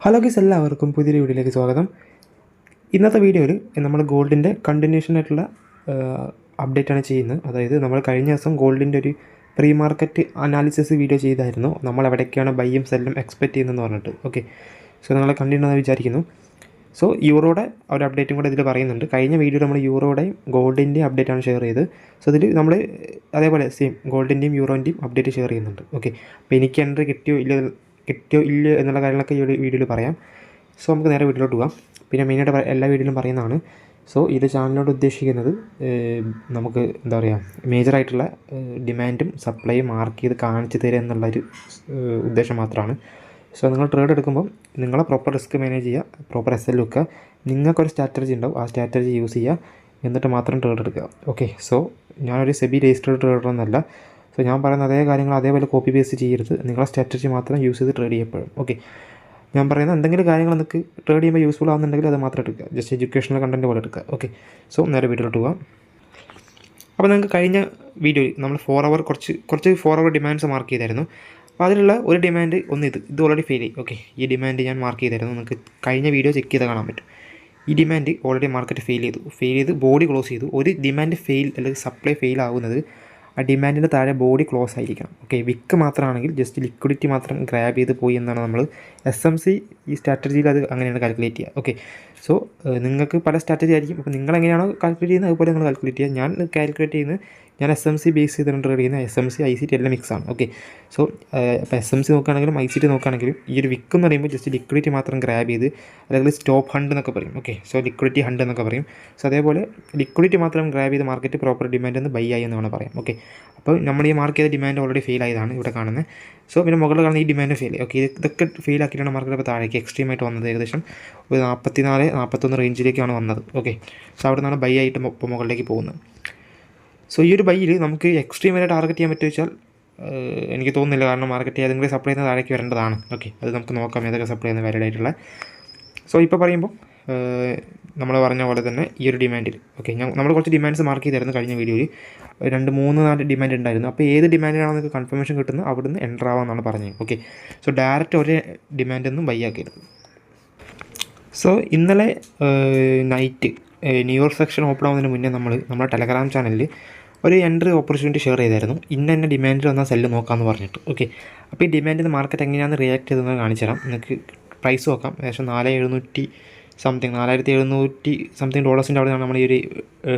Hello guys, എല്ലാവർക്കും പുതിയൊരു വീഡിയോയിലേക്ക് സ്വാഗതം. ഇന്നത്തെ വീഡിയോയിൽ നമ്മൾ ഗോൾഡിൻ്റെ കണ്ടിന്യൂഷൻ ആയിട്ടുള്ള അപ്ഡേറ്റാണ് ചെയ്യുന്നത്. അതായത് നമ്മൾ കഴിഞ്ഞ ദിവസം ഗോൾഡിൻ്റെ ഒരു പ്രീ മാർക്കറ്റ് അനാലിസിസ് വീഡിയോ ചെയ്തായിരുന്നു. നമ്മൾ എവിടേക്കാണ് ബൈയും സെല്ലും എക്സ്പെക്റ്റ് ചെയ്യുന്നതെന്ന് പറഞ്ഞിട്ട്. ഓക്കെ, സോ നിങ്ങളെ കണ്ടിട്ടുണ്ടെന്ന് വിചാരിക്കുന്നു. സോ യൂറോയുടെ ഒരു അപ്ഡേറ്റും കൂടെ ഇതിൽ പറയുന്നുണ്ട്. കഴിഞ്ഞ വീഡിയോയിൽ നമ്മൾ യൂറോയുടെയും ഗോൾഡിൻ്റെയും അപ്ഡേറ്റാണ് ഷെയർ ചെയ്തത്. സോ ഇതിൽ നമ്മൾ അതേപോലെ സെയിം ഗോൾഡിൻ്റെയും യൂറോൻ്റെയും അപ്ഡേറ്റ് ഷെയർ ചെയ്യുന്നുണ്ട്. ഓക്കെ, അപ്പോൾ എനിക്ക് എൻട്രി കിട്ടിയോ ഇല്ല എന്നുള്ള കാര്യങ്ങളൊക്കെ ഈ വീഡിയോയിൽ പറയാം. സോ നമുക്ക് നേരെ വീഡിയോയിലോട്ട് പോകാം. പിന്നെ മെയിനായിട്ട് എല്ലാ വീഡിയോയിലും പറയുന്നതാണ്. സോ ഇത് ചാനലിനോട് ഉദ്ദേശിക്കുന്നത് നമുക്ക് എന്താ പറയുക, മേജറായിട്ടുള്ള ഡിമാൻഡും സപ്ലൈയും മാർക്ക് ചെയ്ത് കാണിച്ചു തരിക എന്നുള്ളൊരു ഉദ്ദേശം മാത്രമാണ്. സോ നിങ്ങൾ ട്രേഡ് എടുക്കുമ്പോൾ നിങ്ങളെ പ്രോപ്പർ റിസ്ക് മാനേജ് ചെയ്യുക, പ്രോപ്പർ എസ് എൽ വെക്കുക. നിങ്ങൾക്കൊരു സ്ട്രാറ്റജി ഉണ്ടാവും, ആ സ്ട്രാറ്റജി യൂസ് ചെയ്യുക, എന്നിട്ട് മാത്രം ട്രേഡ് എടുക്കുക. ഓക്കെ, സോ ഞാനൊരു സെബി രജിസ്റ്റേർഡ് ട്രേഡർ എന്നല്ല. സോ ഞാൻ പറയുന്ന അതേ കാര്യങ്ങൾ അതേപോലെ കോപ്പി പേസ്റ്റ് ചെയ്യരുത്. നിങ്ങളെ സ്ട്രാറ്റജി മാത്രം യൂസ് ചെയ്ത് ട്രേഡ് ചെയ്യപ്പെടും. ഓക്കെ, ഞാൻ പറയുന്ന എന്തെങ്കിലും കാര്യങ്ങൾ നിങ്ങൾക്ക് ട്രേഡ് ചെയ്യുമ്പോൾ യൂസ്ഫുൾ ആവുന്നുണ്ടെങ്കിൽ അത് മാത്രം എടുക്കുക, ജസ്റ്റ് എഡ്യൂക്കേഷണൽ കണ്ടൻറ്റ് പോലെ എടുക്കുക. ഓക്കെ, സോ നേരെ വീഡിയോയിലോട്ട് പോകാം. അപ്പോൾ നിങ്ങൾക്ക് കഴിഞ്ഞ വീഡിയോയിൽ നമ്മൾ 4 അവർ കുറച്ച് 4 അവർ ഡിമാൻഡ്സ് മാർക്ക് ചെയ്തായിരുന്നു. അപ്പോൾ അതിലുള്ള ഒരു ഡിമാൻഡ് ഇത് ഓൾറെഡി ഫെയിൽ ആയി. ഓക്കെ, ഈ ഡിമാൻഡ് ഞാൻ മാർക്ക് ചെയ്തായിരുന്നു. നിങ്ങൾക്ക് കഴിഞ്ഞ വീഡിയോ ചെക്ക് ചെയ്താൽ കാണാൻ പറ്റും. ഈ ഡിമാൻഡ് ഓൾറെഡി മാർക്കറ്റ് ഫെയിൽ ചെയ്ത് ബോഡി ക്ലോസ് ചെയ്തു. ഒരു ഡിമാൻഡ് അല്ലെങ്കിൽ സപ്ലൈ ഫെയിൽ ആകുന്നത് ആ ഡിമാൻഡിൻ്റെ താഴെ ബോഡി ക്ലോസ് ആയിരിക്കണം. ഓക്കെ, വിക്ക് മാത്രമാണെങ്കിൽ ജസ്റ്റ് ലിക്വിഡിറ്റി മാത്രം ഗ്രാബ് ചെയ്ത് പോയി എന്നാണ് നമ്മൾ SMC ഈ സ്ട്രാറ്റജിയിൽ അത് അങ്ങനെയാണ് കാൽക്കുലേറ്റ് ചെയ്യുക. ഓക്കെ, സോ നിങ്ങൾക്ക് പല സ്ട്രാറ്റജി ആയിരിക്കും. അപ്പോൾ നിങ്ങളെങ്ങനെയാണോ കാൽക്കുലേറ്റ് ചെയ്യുന്നത് അതുപോലെ നിങ്ങൾ കാൽക്കുലേറ്റ് ചെയ്യുക. ഞാൻ കാൽക്കുലേറ്റ് ചെയ്യുന്നത് ഞാൻ SMC ബേസ് ചെയ്തിട്ട് ട്രേഡ് ചെയ്യുന്ന SMC ICT എല്ലാം മിക്സാണ്. ഓക്കെ, സോ ഇപ്പോൾ SMC നോക്കുകയാണെങ്കിലും ICT നോക്കുകയാണെങ്കിലും ഈ ഒരു വിക്ക് എന്ന് പറയുമ്പോൾ ജസ്റ്റ് ലിക്വിഡിറ്റി മാത്രം ഗ്രാബ് ചെയ്ത്, അല്ലെങ്കിൽ സ്റ്റോപ്പ് ഹണ്ട് എന്നൊക്കെ പറയും. ഓക്കെ, സോ ലിക്വിഡിറ്റി ഹണ്ട് എന്നൊക്കെ പറയും. സോ അതേപോലെ ലിക്വിഡിറ്റി മാത്രം ഗ്രാബ് ചെയ്ത് മാർക്കറ്റ് പ്രോപ്പർ ഡിമാൻഡ് എന്ന് ബൈ ആയി എന്നാണ് പറയാം. ഓക്കെ, അപ്പോൾ നമ്മൾ ഈ മാർക്ക് ചെയ്ത ഡിമാൻഡ് ഓൾറെഡി ഫെയിൽ ആയതാണ് ഇവിടെ കാണുന്നത്. സോ പിന്നെ മുകളിൽ കാണുന്ന ഈ ഡിമാൻഡ് ഫെയിൽ. ഓക്കെ, ഇതൊക്കെ ഫെയിൽ ആക്കിയിട്ടാണ് മാർക്കറ്റ് ഇപ്പോൾ താഴേക്ക് എക്സ്ട്രീമായിട്ട് വന്നത്. ഏകദേശം ഒരു 44-41 റേഞ്ചിലേക്കാണ് വന്നത്. ഓക്കെ, സോ അവിടെ നിന്നാണ് ബൈ ആയിട്ട് ഇപ്പോൾ മുകളിലേക്ക് പോകുന്നത്. സോ ഈ ഒരു ബൈയിൽ നമുക്ക് എക്സ്ട്രീം വരെ ടാർഗറ്റ് ചെയ്യാൻ പറ്റുമോ വെച്ചാൽ എനിക്ക് തോന്നുന്നില്ല. കാരണം മാർക്കറ്റ് ഏതെങ്കിലും സപ്ലൈ ചെയ്യുന്ന താഴേക്ക് വരേണ്ടതാണ്. ഓക്കെ, അത് നമുക്ക് നോക്കാം ഏതൊക്കെ സപ്ലൈ ചെയ്യുന്ന വാലിഡ് ആയിട്ടുള്ള. സോ ഇപ്പോൾ പറയുമ്പോൾ നമ്മൾ പറഞ്ഞ പോലെ തന്നെ ഈ ഒരു ഡിമാൻഡിൽ നമ്മൾ കുറച്ച് ഡിമാൻഡ്സ് മാർക്ക് ചെയ്തായിരുന്നു കഴിഞ്ഞ വീഡിയോയിൽ. 2-3-4 ഡിമാൻഡ് ഉണ്ടായിരുന്നു. അപ്പോൾ ഏത് ഡിമാൻഡിനാണോ നിങ്ങൾക്ക് കൺഫർമേഷൻ കിട്ടുന്നത് അവിടുന്ന് എൻ്റർ ആവാമെന്നാണ് പറഞ്ഞത്. ഓക്കെ, സോ ഡയറക്റ്റ് ഒരേ ഡിമാൻഡൊന്നും ബൈ ആക്കരുത്. സോ ഇന്നലെ നൈറ്റ് ന്യൂയോർക്ക് സെക്ഷൻ ഓപ്പൺ ആവുന്നതിന് മുന്നേ നമ്മുടെ ടെലഗ്രാം ചാനലിൽ ഒരു എൻട്രി ഓപ്പർച്യൂണിറ്റി ഷെയർ ചെയ്തായിരുന്നു. ഇന്ന ഡിമാൻഡിൽ വന്നാൽ സെല്ല് നോക്കാമെന്ന് പറഞ്ഞിട്ട്. ഓക്കെ, അപ്പോൾ ഈ ഡിമാൻഡിൽ നിന്ന് മാർക്കറ്റ് എങ്ങനെയാണ് റിയാക്ട് ചെയ്തതെന്ന് കാണിച്ചു തരാം. നിങ്ങൾക്ക് പ്രൈസ് നോക്കാം. ഏകദേശം 4700 സംതിങ് ഡോളേഴ്സിൻ്റെ അവിടെയാണ് നമ്മൾ ഈ ഒരു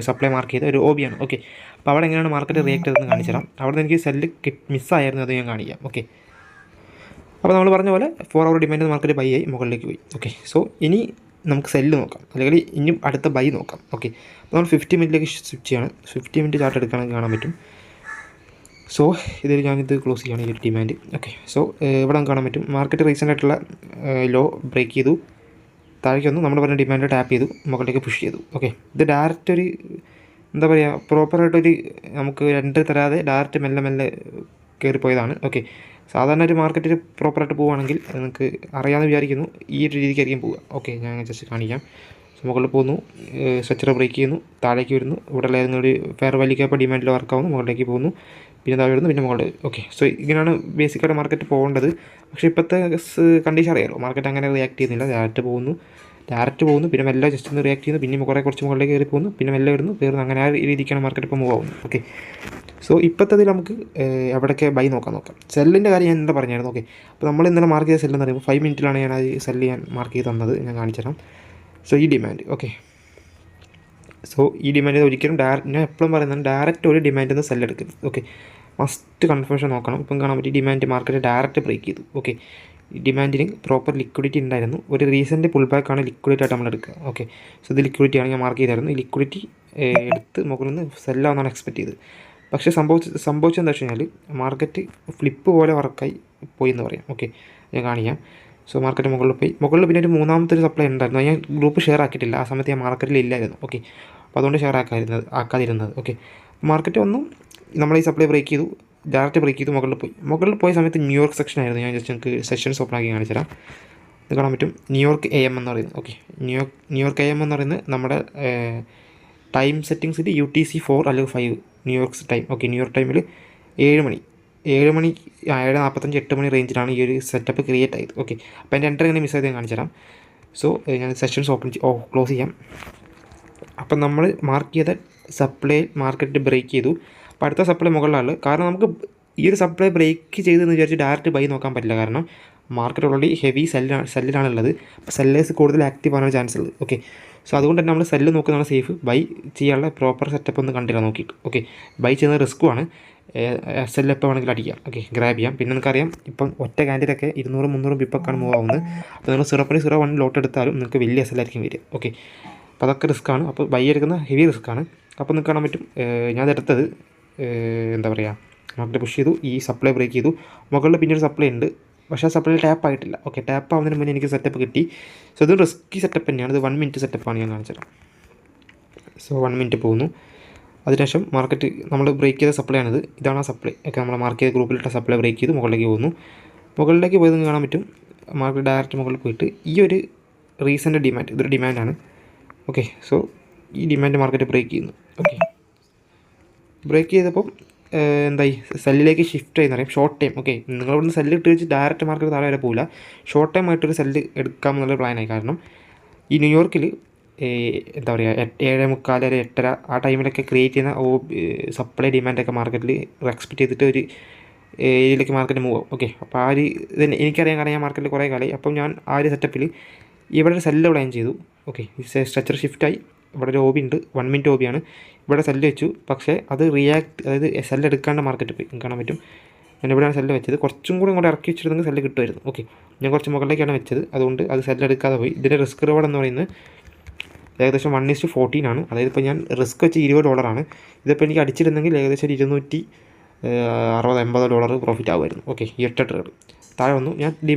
സപ്ലൈ മാർക്ക് ചെയ്ത ഒരു OB-ആണ്. ഓക്കെ, അപ്പോൾ അവിടെ എങ്ങനെയാണ് മാർക്കറ്റ് റിയാക്ട് ചെയ്തതെന്ന് കാണിച്ചു തരാം. അവിടെ നിന്ന് എനിക്ക് സെല്ല് മിസ്സായിരുന്നു, അത് ഞാൻ കാണിക്കാം. ഓക്കെ, അപ്പോൾ നമ്മൾ പറഞ്ഞ പോലെ 4 അവർ ഡിമാൻഡ് മാർക്കറ്റ് ബൈ ആയി മുകളിലേക്ക് പോയി. ഓക്കെ, സോ ഇനി നമുക്ക് സെല്ല് നോക്കാം, അല്ലെങ്കിൽ ഇനിയും അടുത്ത ബൈ നോക്കാം. ഓക്കെ, അപ്പോൾ നമ്മൾ 50 മിനിറ്റിലേക്ക് സ്വിച്ച് ചെയ്യണം. 50 മിനിറ്റ് ചാർട്ട് എടുക്കുകയാണെങ്കിൽ കാണാൻ പറ്റും. സോ ഇതിൽ ഞാനിത് ക്ലോസ് ചെയ്യുകയാണ് ഈ ഒരു ഡിമാൻഡ്. ഓക്കെ, സോ ഇവിടെ കാണാൻ പറ്റും മാർക്കറ്റ് റീസെൻ്റ് ആയിട്ടുള്ള ലോ ബ്രേക്ക് ചെയ്തു, താഴേക്ക് വന്നു, നമ്മൾ പറഞ്ഞ ഡിമാൻഡ് ടാപ്പ് ചെയ്തു, മുകളിലേക്ക് പുഷ് ചെയ്തു. ഓക്കെ, ഇത് ഡയറക്റ്റ് ഒരു എന്താ പറയുക, പ്രോപ്പറായിട്ടൊരു നമുക്ക് എൻട്രി തരാതെ ഡയറക്റ്റ് മെല്ലെ കയറിപ്പോയതാണ്. ഓക്കെ, സാധാരണ ഒരു മാർക്കറ്റിൽ പ്രോപ്പറായിട്ട് പോവുകയാണെങ്കിൽ നിങ്ങൾക്ക് അറിയാമെന്ന് വിചാരിക്കുന്നു, ഈ ഒരു രീതിക്കായിരിക്കും പോവുക. ഓക്കെ, ഞാൻ ജസ്റ്റ് കാണിക്കാം. സോ മുകളിൽ പോകുന്നു, സ്ട്രക്ചർ ബ്രേക്ക് ചെയ്യുന്നു, താഴേക്ക് വരുന്നു, ഇവിടെ ഏതെങ്കിലും ഒരു ഫെയർ വാല്യൂ ക്യാപ്പ് ഡിമാൻഡിൽ വർക്കാവുന്നു, മുകളിലേക്ക് പോകുന്നു, പിന്നെ താഴെ വരുന്നു, പിന്നെ മുകളിൽ. ഓക്കെ, സോ ഇങ്ങനെയാണ് ബേസിക്കായിട്ട് മാർക്കറ്റ് പോകേണ്ടത്. പക്ഷേ ഇപ്പോഴത്തെ കണ്ടീഷൻ അറിയാമല്ലോ, മാർക്കറ്റ് അങ്ങനെ റിയാക്ട് ചെയ്യുന്നില്ല. ഡയറക്റ്റ് പോകുന്നു, പിന്നെ മെല്ലെ ജസ്റ്റ് ഒന്ന് റിയാക്ട് ചെയ്യുന്നു, പിന്നെ കുറച്ച് മുകളിലേക്ക് കയറി പോകുന്നു, പിന്നെ മെല്ലെ വരുന്നു, അങ്ങനെ ആ രീതിക്കാണ് മാർക്കറ്റ് ഇപ്പോൾ മൂവ് ആവുന്നത്. ഓക്കെ, സോ ഇപ്പോഴത്തേതിൽ നമുക്ക് എവിടെയൊക്കെ ബൈ നോക്കാം. സെല്ലിൻ്റെ കാര്യം ഞാൻ എന്താ പറഞ്ഞായിരുന്നു. ഓക്കെ, അപ്പോൾ നമ്മൾ ഇന്നലെ മാർക്ക് ചെയ്ത സെല്ലെന്ന് പറയുമ്പോൾ 5 മിനിറ്റിലാണ് ഞാൻ ആ സെല്ല് ഞാൻ മാർക്ക് ചെയ്ത് തന്നത്, ഞാൻ കാണിച്ചു തരാം. സോ ഈ ഡിമാൻഡ്. ഓക്കെ, സോ ഈ ഡിമാൻഡ് ഒരിക്കലും ഞാൻ എപ്പോഴും പറയുന്നത് ഡയറക്റ്റ് ഒരു ഡിമാൻഡിൽ നിന്ന് സെല്ല് എടുക്കരുത്. ഓക്കെ, മസ്റ്റ് കൺഫർമേഷൻ നോക്കണം. ഇപ്പം കാണാൻ പറ്റി ഡിമാൻഡ് മാർക്കറ്റ് ഡയറക്റ്റ് ബ്രേക്ക് ചെയ്തു. ഓക്കെ, ഡിമാൻഡിന് പ്രോപ്പർ ലിക്വിഡിറ്റി ഉണ്ടായിരുന്നു. ഒരു റീസെൻറ്റ് പുൾ ബാക്കാണ് ലിക്വിഡിറ്റി ആയിട്ട് നമ്മൾ എടുക്കുക. ഓക്കെ, സോ ഇത് ലിക്വിഡിറ്റിയാണ് ഞാൻ മാർക്ക് ചെയ്തായിരുന്നു. ഈ ലിക്വിഡിറ്റി എടുത്ത് മുകളിൽ നിന്ന് സെല്ലാവുന്നതാണ് എക്സ്പെക്ട് ചെയ്തത്. പക്ഷേ സംഭവിച്ചെന്താ വെച്ച് കഴിഞ്ഞാൽ മാർക്കറ്റ് ഫ്ലിപ്പ് പോലെ വർക്കായി പോയി എന്ന് പറയാം. ഓക്കെ, ഞാൻ കാണിക്കാം. സോ മാർക്കറ്റ് മുകളിൽ പിന്നെ ഒരു മൂന്നാമത്തെ ഒരു സപ്ലൈ ഉണ്ടായിരുന്നു. ഞാൻ ഗ്രൂപ്പ് ഷെയർ ആക്കിയിട്ടില്ല, ആ സമയത്ത് ഞാൻ മാർക്കറ്റിൽ ഇല്ലായിരുന്നു. ഓക്കെ, അപ്പോൾ അതുകൊണ്ട് ഷെയർ ആക്കാതിരുന്നത്. ഓക്കെ, മാർക്കറ്റ് ഒന്നും നമ്മൾ ഈ സപ്ലൈ ബ്രേക്ക് ചെയ്തു, ഡയറക്റ്റ് ബ്രേക്ക് ചെയ്തു, മുകളിൽ പോയ സമയത്ത് ന്യൂയോർക്ക് സെക്ഷൻ ആയിരുന്നു. ഞാൻ ജസ്റ്റ് നിങ്ങൾക്ക് സെഷൻസ് ഓപ്പൺ ആക്കി കാണിച്ചു തരാം. ഇത് കാണാൻ പറ്റും, ന്യൂയോർക്ക് AM എന്ന് പറയുന്നത്. ഓക്കെ, ന്യൂയോർക്ക് AM എന്ന് പറയുന്നത് നമ്മുടെ ടൈം സെറ്റിങ്സിൽ UTC 4 അല്ലെങ്കിൽ 5 ന്യൂയോർക്ക് ടൈം. ഓക്കെ, ന്യൂയോർക്ക് ടൈമിൽ 7 മണി 7 മണി 7:45 8 മണി റേഞ്ചിലാണ് ഈ ഒരു സെറ്റപ്പ് ക്രിയേറ്റ് ആയത്. ഓക്കെ, അപ്പോൾ എൻ്റെ എൻ്റർ എങ്ങനെ മിസ് ആയത് ഞാൻ കാണിച്ചു തരാം. സോ ഞാൻ സെഷൻസ് ക്ലോസ് ചെയ്യാം. അപ്പം നമ്മൾ മാർക്ക് ചെയ്ത സപ്ലൈ മാർക്കറ്റ് ബ്രേക്ക് ചെയ്തു. അപ്പോൾ അടുത്ത സപ്ലൈ മുകളിലാണ്. കാരണം നമുക്ക് ഈ ഒരു സപ്ലൈ ബ്രേക്ക് ചെയ്തെന്ന് വിചാരിച്ച് ഡയറക്റ്റ് ബൈ നോക്കാൻ പറ്റില്ല. കാരണം മാർക്കറ്റ് ഓൾറെഡി ഹെവി സെല്ലിലാണുള്ളത്. അപ്പോൾ സെല്ലേഴ്സ് കൂടുതൽ ആക്റ്റീവ് ആകാൻ ചാൻസ് ഉള്ളത്. ഓക്കെ, സോ അതുകൊണ്ട് തന്നെ നമ്മൾ സെല്ല് നോക്കുന്നതാണ് സേഫ്. ബൈ ചെയ്യാനുള്ള പ്രോപ്പർ സെറ്റപ്പ് ഒന്ന് കണ്ടില്ല നോക്കിയിട്ട്. ഓക്കെ, ബൈ ചെയ്യുന്നത് റിസ്ക്കുമാണ്. സെല്ല് എപ്പോൾ വേണമെങ്കിലും അടിക്കാം. ഓക്കെ, ഗ്രാബ് ചെയ്യാം. പിന്നെ നിങ്ങൾക്കറിയാം ഇപ്പം ഒറ്റ ക്യാൻഡിലൊക്കെ 200-300 പിപ്പൊക്കെയാണ് മൂവ് ആവുന്നത്. അപ്പോൾ നിങ്ങൾ 0.01 ലോട്ട് എടുത്താലും നിങ്ങൾക്ക് വലിയ സെല്ലായിരിക്കും വരിക. ഓക്കെ, അപ്പോൾ അതൊക്കെ റിസ്ക്കാണ്. അപ്പോൾ ബൈ എടുക്കുന്ന ഹെവി റിസ്ക്കാണ്. അപ്പോൾ നിങ്ങൾക്ക് കാണാൻ പറ്റും ഞാനതെടുത്തത് എന്താ പറയുക, മാർക്കറ്റ് പുഷ് ചെയ്തു, ഈ സപ്ലൈ ബ്രേക്ക് ചെയ്തു. മുകളിൽ പിന്നെ ഒരു സപ്ലൈ ഉണ്ട്, പക്ഷേ ആ സപ്ലൈ ടാപ്പ് ആയിട്ടില്ല. ഓക്കെ, ടാപ്പ് ആവുന്നതിന് മുന്നേ എനിക്ക് സെറ്റപ്പ് കിട്ടി. സോ ഇത് റിസ്ക്കി സെറ്റപ്പ് തന്നെയാണ്. ഇത് 1 മിനിറ്റ് സെറ്റപ്പാണ് ഞാൻ കാണിച്ചത്. സോ 1 മിനിറ്റ് പോകുന്നു. അതിനുശേഷം മാർക്കറ്റ് നമ്മൾ ബ്രേക്ക് ചെയ്ത സപ്ലൈ ആണിത്. ഇതാണ് ആ സപ്ലൈ. ഒക്കെ നമ്മൾ മാർക്ക് ചെയ്ത ഗ്രൂപ്പിലിട്ട സപ്ലൈ ബ്രേക്ക് ചെയ്ത് മുകളിലേക്ക് പോകുന്നു. മുകളിലേക്ക് പോയത് കാണാൻ പറ്റും. മാർക്കറ്റ് ഡയറക്റ്റ് മുകളിൽ പോയിട്ട് ഈ ഒരു റീസെൻ്റ് ഡിമാൻഡ്, ഇതൊരു ഡിമാൻഡാണ്. ഓക്കെ, സോ ഈ ഡിമാൻഡ് മാർക്കറ്റ് ബ്രേക്ക് ചെയ്യുന്നു. ഓക്കെ, ബ്രേക്ക് ചെയ്തപ്പോൾ എന്തായി, സെല്ലിലേക്ക് ഷിഫ്റ്റ് ചെയ്യുന്ന പറയും ഷോർട്ട് ടൈം. ഓക്കെ, നിങ്ങളിവിടുന്ന് സെല്ല് ഇട്ട് വെച്ച് ഡയറക്റ്റ് മാർക്കറ്റ് താഴെ വരെ പോകില്ല. ഷോർട്ട് ടൈം ആയിട്ടൊരു സെല്ല് എടുക്കാമെന്നുള്ള പ്ലാനായി. കാരണം ഈ ന്യൂയോർക്കിൽ എന്താ പറയുക 7:45 8:30 ആ ടൈമിലൊക്കെ ക്രിയേറ്റ് ചെയ്യുന്ന സപ്ലൈ ഡിമാൻഡൊക്കെ മാർക്കറ്റിൽ എക്സ്പെക്ട് ചെയ്തിട്ട് ഒരു ഏരിയയിലേക്ക് മാർക്കറ്റ് മൂവ് ആവും. ഓക്കെ, അപ്പോൾ ആ ഒരു ഇത് എനിക്കറിയാം. കാരണം ഞാൻ മാർക്കറ്റിൽ കുറേ കാലമായി. അപ്പം ഞാൻ ആ ഒരു സെറ്റപ്പിൽ ഇവിടെ ഒരു സെല്ല് പ്ലാൻ ചെയ്തു. ഓക്കെ, സ്ട്രക്ചർ ഷിഫ്റ്റായി. ഇവിടെ ഒരു OB ഉണ്ട്, 1 മിനിറ്റ് OB ആണ്. ഇവിടെ സെല്ല് വെച്ചു, പക്ഷേ അത് അതായത് സെല്ല് എടുക്കാണ്ട് മാർക്കറ്റ് പോയി. കാണാൻ പറ്റും ഞാൻ ഇവിടെയാണ് സെല്ല് വെച്ചത്. കുറച്ചും കൂടി ഇങ്ങോട്ട് ഇറക്കി വെച്ചിരുന്നെങ്കിൽ സെല്ല് കിട്ടുമായിരുന്നു. ഓക്കെ, ഞാൻ കുറച്ച് മുകളിലേക്കാണ് വെച്ചത്, അതുകൊണ്ട് അത് സെല്ല് എടുക്കാതെ പോയി. ഇതിൻ്റെ റിസ്ക് റിവാർഡ് എന്ന് പറയുന്നത് ഏകദേശം 1:14 ആണ്. അതായത് ഇപ്പോൾ ഞാൻ റിസ്ക് വെച്ച് $20. ഇതിപ്പോൾ എനിക്ക് അടിച്ചിരുന്നെങ്കിൽ ഏകദേശം ഒരു $260-80 പ്രോഫിറ്റ് ആകുമായിരുന്നു. ഓക്കെ, ഈ 8 ട്രേഡ് താഴെ വന്നു. ഞാൻ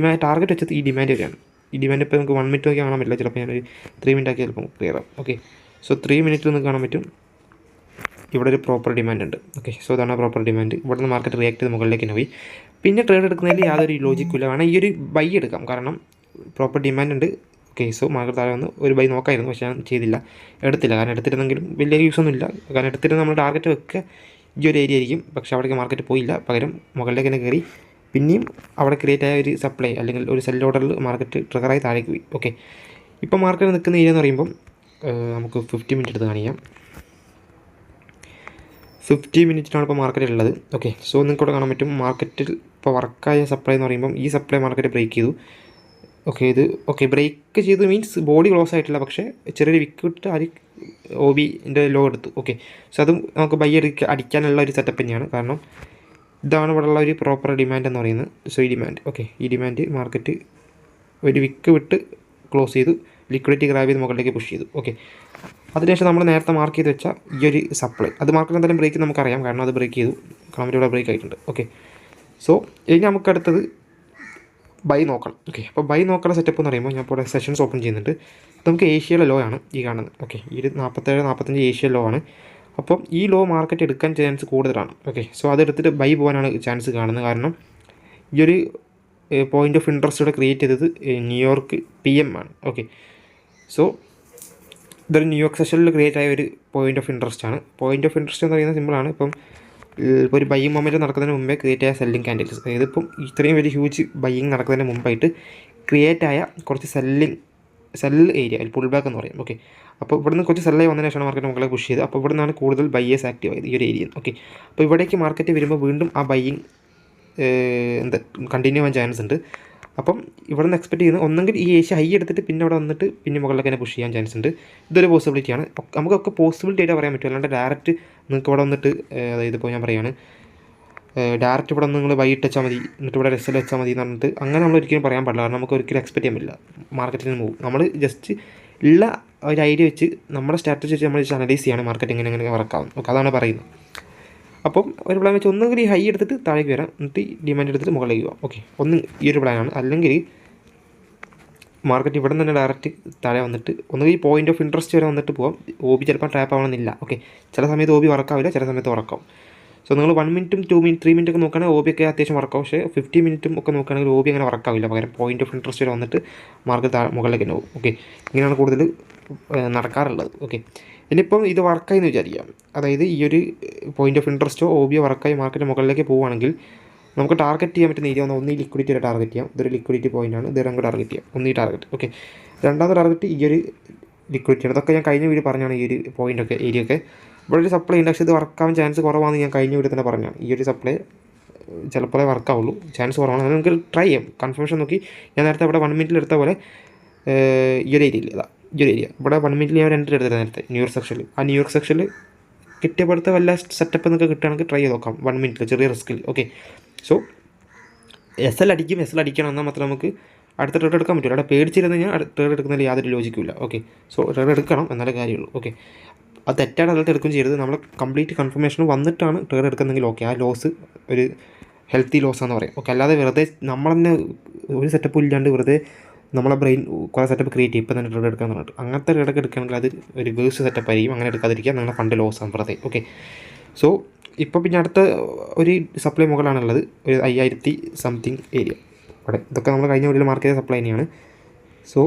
ടാർഗറ്റ് വെച്ചത് ഈ ഡിമാൻഡ് വരെയാണ്. ഈ ഡിമാൻഡ് ഇപ്പോൾ നമുക്ക് 1 മിനിറ്റ് നോക്കി കാണാൻ പറ്റില്ല. ചിലപ്പോൾ ഞാനൊരു 3 മിനിറ്റ് ആക്കി ചിലപ്പോൾ ക്ലിയർ ആവും. ഓക്കെ, സോ 3 മിനിറ്റിൽ നിങ്ങൾക്ക് കാണാൻ പറ്റും ഇവിടെ ഒരു പ്രോപ്പർ ഡിമാൻഡ് ഉണ്ട്. ഓക്കെ, സോ അതാണ് പ്രോപ്പർ ഡിമാൻഡ്. ഇവിടെ നിന്ന് മാർക്കറ്റ് റിയാക്ട് ചെയ്ത് മുകളിലേക്ക് തന്നെ പോയി. പിന്നെ ട്രേഡ് എടുക്കുന്നതിൽ യാതൊരു ലോജിക്കില്ല. വേണം ഈ ഒരു ബൈ എടുക്കാം, കാരണം പ്രോപ്പർ ഡിമാൻഡ് ഉണ്ട്. ഓക്കെ, സോ മാർക്കറ്റ് താഴെ വന്ന് ഒരു ബൈ നോക്കായിരുന്നു, പക്ഷേ ഞാൻ ചെയ്തില്ല, എടുത്തില്ല. കാരണം എടുത്തിരുന്നെങ്കിലും വലിയ യൂസൊന്നുമില്ല. കാരണം എടുത്തിട്ട് നമ്മൾ ടാർഗറ്റ് വെക്കുക ഈ ഒരു ഏരിയ ആയിരിക്കും. പക്ഷേ അവിടേക്ക് മാർക്കറ്റ് പോയില്ല, പകരം മുകളിലേക്ക് തന്നെ കയറി പിന്നെയും അവിടെ ക്രിയേറ്റ് ആയ ഒരു സപ്ലൈ അല്ലെങ്കിൽ ഒരു സെൽ ഓർഡറിൽ മാർക്കറ്റ് ട്രിഗറായി താഴേക്ക് പോയി. ഓക്കെ, ഇപ്പോൾ മാർക്കറ്റ് നിൽക്കുന്ന ഏരിയ എന്ന് പറയുമ്പം നമുക്ക് 50 മിനിറ്റ് എടുത്ത് കാണിക്കാം. 50 മിനിറ്റിനാണ് ഇപ്പോൾ മാർക്കറ്റ് ഉള്ളത്. ഓക്കെ, സോ നിങ്ങൾക്ക് ഇവിടെ കാണാൻ പറ്റും മാർക്കറ്റിൽ ഇപ്പോൾ വർക്കായ സപ്ലൈ എന്ന് പറയുമ്പം ഈ സപ്ലൈ മാർക്കറ്റ് ബ്രേക്ക് ചെയ്തു. ഓക്കെ ബ്രേക്ക് ചെയ്തു മീൻസ് ബോഡി ക്ലോസ് ആയിട്ടില്ല, പക്ഷേ ചെറിയൊരു വിക്ക് ഇട്ട് അത് OBൻ്റെ ലോ എടുത്തു. ഓക്കെ, സോ അതും നമുക്ക് ബൈ അടിക്കാനുള്ള ഒരു സെറ്റപ്പ് തന്നെയാണ്. കാരണം ഇതാണ് ഇവിടെ ഉള്ള ഒരു പ്രോപ്പർ ഡിമാൻഡ് എന്ന് പറയുന്നത്. സോ ഈ ഡിമാൻഡ്, ഓക്കെ, ഈ ഡിമാൻഡ് മാർക്കറ്റ് ഒരു വിക്ക് വിട്ട് ക്ലോസ് ചെയ്തു, ലിക്വിഡിറ്റി ഗ്രാബ് ചെയ്ത് മുകളിലേക്ക് പുഷ് ചെയ്തു. ഓക്കെ, അതിനുശേഷം നമ്മൾ നേരത്തെ മാർക്ക് ചെയ്ത് വെച്ച ഈ ഒരു സപ്ലൈ അത് മാർക്കറ്റ് എന്തായാലും ബ്രേക്ക് നമുക്കറിയാം, കാരണം അത് ബ്രേക്ക് ചെയ്തു, കമൻറ്റ് ഇവിടെ ബ്രേക്ക് ആയിട്ടുണ്ട്. ഓക്കെ, സോ ഇനി നമുക്ക് അടുത്തത് ബൈ നോക്കണം. ഓക്കെ, അപ്പോൾ ബൈ നോക്കുന്ന സെറ്റപ്പ് എന്ന് പറയുമ്പോൾ ഞാൻ ഇപ്പോൾ സെഷൻസ് ഓപ്പൺ ചെയ്യുന്നുണ്ട്. നമുക്ക് ഏഷ്യയിലെ ലോ ആണ് ഈ കാണുന്നത്. ഓക്കെ, ഈ ഒരു 47-45 ഏഷ്യ ലോ ആണ്. അപ്പം ഈ ലോ മാർക്കറ്റ് എടുക്കാൻ ചാൻസ് കൂടുതലാണ്. ഓക്കെ, സോ അതെടുത്തിട്ട് ബൈ പോകാനാണ് ചാൻസ് കാണുന്നത്. കാരണം ഈ ഒരു പോയിൻ്റ് ഓഫ് ഇൻട്രസ്റ്റ് ഇവിടെ ക്രിയേറ്റ് ചെയ്തത് ന്യൂയോർക്ക് PM ആണ്. ഓക്കെ, സോ ഇതൊരു ന്യൂയോർക്ക് സെഷനിൽ ക്രിയേറ്റ് ആയ ഒരു പോയിൻ്റ് ഓഫ് ഇൻട്രസ്റ്റ് ആണ്. പോയിൻ്റ് ഓഫ് ഇൻട്രസ്റ്റ് എന്ന് പറയുന്നത് സിമ്പിളാണ്. ഇപ്പോൾ ഒരു ബൈയിങ് മൊമെൻറ്റ് നടക്കുന്നതിന് മുമ്പേ ക്രിയേറ്റ് ആയ സെല്ലിംഗ് ക്യാൻഡിൽസ്, അതായത് ഇപ്പം ഇത്രയും വലിയ ഹ്യൂജ് ബൈയിങ് നടക്കുന്നതിന് മുമ്പായിട്ട് ക്രിയേറ്റ് ആയ കുറച്ച് സെൽ ഏരിയ പുൾ ബാക്ക് എന്ന് പറയും. ഓക്കെ, അപ്പോൾ ഇവിടുന്ന് കുറച്ച് സെല്ലായി വന്നതിന് ശേഷമാണ് മാർക്കറ്റ് മുകളിൽ പുഷ് ചെയ്ത്. അപ്പോൾ ഇവിടെ നിന്നാണ് കൂടുതൽ ബൈയേഴ്സ് ആക്റ്റീവ് ആയത് ഈ ഒരു ഏരിയ. ഓക്കെ, അപ്പോൾ ഇവിടേക്ക് മാർക്കറ്റ് വരുമ്പോൾ വീണ്ടും ആ ബൈയിങ് കണ്ടിന്യൂ ആവാൻ ചാൻസ് ഉണ്ട്. അപ്പം ഇവിടെ നിന്ന് എക്സ്പെക്ട് ചെയ്യുന്നത് ഒന്നെങ്കിൽ ഈ ഏഷ്യ ഹൈ എടുത്തിട്ട് പിന്നെ അവിടെ വന്നിട്ട് പിന്നെ മുകളിലേക്ക് തന്നെ പുഷ് ചെയ്യാൻ ചാൻസ് ഉണ്ട്. ഇതൊരു പോസിബിലിറ്റിയാണ്. നമുക്കൊക്കെ പോസിബിലിറ്റി ആയിട്ട് പറയാൻ പറ്റും. അല്ലാണ്ട് ഡയറക്റ്റ് നിങ്ങൾക്ക് ഇവിടെ വന്നിട്ട്, അതായത് ഇപ്പോൾ ഞാൻ പറയുകയാണ് ഡയറക്റ്റ് ഇവിടെ നിങ്ങൾ ബൈ ഇട്ടാൽ മതി എന്നിട്ട് ഇവിടെ റിസൽ വെച്ചാൽ മതി എന്ന് പറഞ്ഞിട്ട് അങ്ങനെ നമ്മൾ ഒരിക്കലും പറയാൻ പാടില്ല. കാരണം നമുക്ക് ഒരിക്കലും എക്സ്പെക്ട് ചെയ്യാൻ പറ്റില്ല മാർക്കറ്റിൽ നിന്ന് മൂവ്. നമ്മൾ ജസ്റ്റ് ഉള്ള ഒരു ഐഡിയ വെച്ച് നമ്മുടെ സ്ട്രാറ്റജി വെച്ച് നമ്മൾ അനലൈസ് ചെയ്യാണ് മാർക്കറ്റ് എങ്ങനെ വർക്കാവും. ഓക്കെ, അതാണ് പറയുന്നത്. അപ്പം ഒരു പ്ലാൻ വെച്ച് ഒന്നുകിൽ ഈ ഹൈ എടുത്തിട്ട് താഴേക്ക് വരാം, എന്നിട്ട് ഡിമാൻഡ് എടുത്തിട്ട് മുകളിലേക്ക് പോകാം. ഓക്കെ, ഒന്ന് ഈ ഒരു പ്ലാനാണ്. അല്ലെങ്കിൽ മാർക്കറ്റ് ഇവിടെ നിന്ന് തന്നെ ഡയറക്റ്റ് താഴെ വന്നിട്ട് ഒന്നുകിൽ ഈ പോയിൻ്റ് ഓഫ് ഇൻട്രസ്റ്റ് വരെ വന്നിട്ട് പോകാം. OB ചിലപ്പോൾ ട്രാപ്പ് ആവണമെന്നില്ല. ഓക്കെ, ചില സമയത്ത് OB വർക്കാവില്ല, ചില സമയത്ത് വർക്കാവും. സോ നിങ്ങൾ 1 മിനിറ്റും 2 മിനിറ്റ് 3 മിനിറ്റ് ഒക്കെ നോക്കുകയാണെങ്കിൽ OB ഒക്കെ അത്യാവശ്യം വർക്കാവും. പക്ഷേ 50 മിനിറ്റും ഒക്കെ നോക്കുകയാണെങ്കിൽ OB അങ്ങനെ വർക്കാവില്ല. പകരം പോയിൻ്റ് ഓഫ് ഇൻട്രസ്റ്റ് വരെ വന്നിട്ട് മാർക്കറ്റ് മുകളിലേക്ക് തന്നെ പോകും. ഓക്കെ, ഇങ്ങനെയാണ് കൂടുതൽ നടക്കാറുള്ളത്. ഓക്കെ, ഇനിയിപ്പം ഇത് വർക്കായി എന്ന് വിചാരിക്കാം. അതായത് ഈ ഒരു പോയിൻ്റ് ഓഫ് ഇൻട്രസ്റ്റോ OB വർക്കായി മാർക്കറ്റ് മുകളിലേക്ക് പോവുകയാണെങ്കിൽ നമുക്ക് ടാർഗറ്റ് ചെയ്യാൻ പറ്റുന്ന ഏരിയ ഒന്നീ ലിക്വിഡിറ്റിയുടെ ടാർഗറ്റ് ചെയ്യാം. ഇതൊരു ലിക്വിഡിറ്റി പോയിൻ്റാണ്, ഇത് രണ്ടും ടാർഗറ്റ് ചെയ്യാം. ഒന്നീ ടാർഗറ്റ്. ഓക്കെ, രണ്ടാമത്തെ ടാർഗറ്റ് ഈ ഒരു ലിക്വിഡിറ്റിയാണ്. അതൊക്കെ ഞാൻ കഴിഞ്ഞ വീഡിയോ പറഞ്ഞാണ് ഈ ഒരു പോയിൻ്റൊക്കെ ഏരിയയൊക്കെ. ഇവിടെ ഒരു സപ്ലൈ ഉണ്ട്, പക്ഷേ ഇത് വർക്കാവാൻ ചാൻസ് കുറവാണെന്ന് ഞാൻ കഴിഞ്ഞ വീഡിയോ തന്നെ പറഞ്ഞാണ്. ഈ ഒരു സപ്ലൈ ചിലപ്പോഴേ വർക്കാവുള്ളൂ, ചാൻസ് കുറവാണ്. അത് നമുക്ക് ട്രൈ ചെയ്യാം. കൺഫർമേഷൻ നോക്കി ഞാൻ നേരത്തെ ഇവിടെ 1 മിനിറ്റിൽ എടുത്ത പോലെ ഈ ഒരു ഏരിയയിൽ ഈ ഒരു ഏരിയ ഇവിടെ 1 മിനിറ്റിൽ ഞാൻ എൻട്രി എടുത്തത് നേരത്തെ ന്യൂയോർക്ക് സെക്ഷനിൽ. ആ ന്യൂയോർക്ക് സെക്ഷനിൽ കിട്ടിയപ്പോഴത്തെ വല്ല സെറ്റപ്പ് എന്നൊക്കെ കിട്ടുകയാണെങ്കിൽ ട്രൈ ചെയ്ത് നോക്കാം 1 മിനിറ്റിൽ ചെറിയ റിസ്കിൽ. ഓക്കെ, സോ എസ് എൽ അടിക്കണം എന്നാൽ മാത്രം നമുക്ക് അടുത്ത ട്രേഡ് എടുക്കാൻ പറ്റില്ല. അവിടെ പേടിച്ചിരുന്ന് കഴിഞ്ഞാൽ ട്രേഡ് എടുക്കുന്നതിൽ യാതൊരു ലോജിക്കില്ല. ഓക്കെ, സോ ട്രേഡ് എടുക്കണം എന്നാലേ കാര്യമുള്ളൂ. ഓക്കെ, അത് തെറ്റാണ്, അതിലത്തെ എടുക്കുകയും ചെയ്യരുത്. നമ്മൾ കംപ്ലീറ്റ് കൺഫർമേഷൻ വന്നിട്ടാണ് ട്രേഡ് എടുക്കുന്നെങ്കിൽ ഓക്കെ, ആ ലോസ് ഒരു ഹെൽത്തി ലോസാന്ന് പറയാം. ഓക്കെ, അല്ലാതെ വെറുതെ നമ്മൾ തന്നെ ഒരു സെറ്റപ്പ് ഇല്ലാണ്ട് വെറുതെ നമ്മളെ ബ്രെയിൻ കുറേ സെറ്റപ്പ് ക്രിയേറ്റ് ചെയ്യും ഇപ്പം തന്നെ ട്രേഡ് എടുക്കാൻ പറഞ്ഞിട്ട്. അങ്ങനത്തെ ട്രേഡൊക്കെ എടുക്കുകയാണെങ്കിൽ അത് ഒരു വേഴ്സ് സെറ്റപ്പ് ആയിരിക്കും. അങ്ങനെ എടുക്കാതിരിക്കുക, നിങ്ങളുടെ ഫണ്ട് ലോസ് ആണ് വെറുതെ. ഓക്കെ, സോ ഇപ്പോൾ പിന്നെ അടുത്ത ഒരു സപ്ലൈ മുകളാണുള്ളത്, ഒരു 5000 സംതിങ് ഏരിയ അവിടെ. ഇതൊക്കെ നമ്മൾ കഴിഞ്ഞ വീട്ടിൽ മാർക്ക് ചെയ്ത സപ്ലൈ തന്നെയാണ്. സോ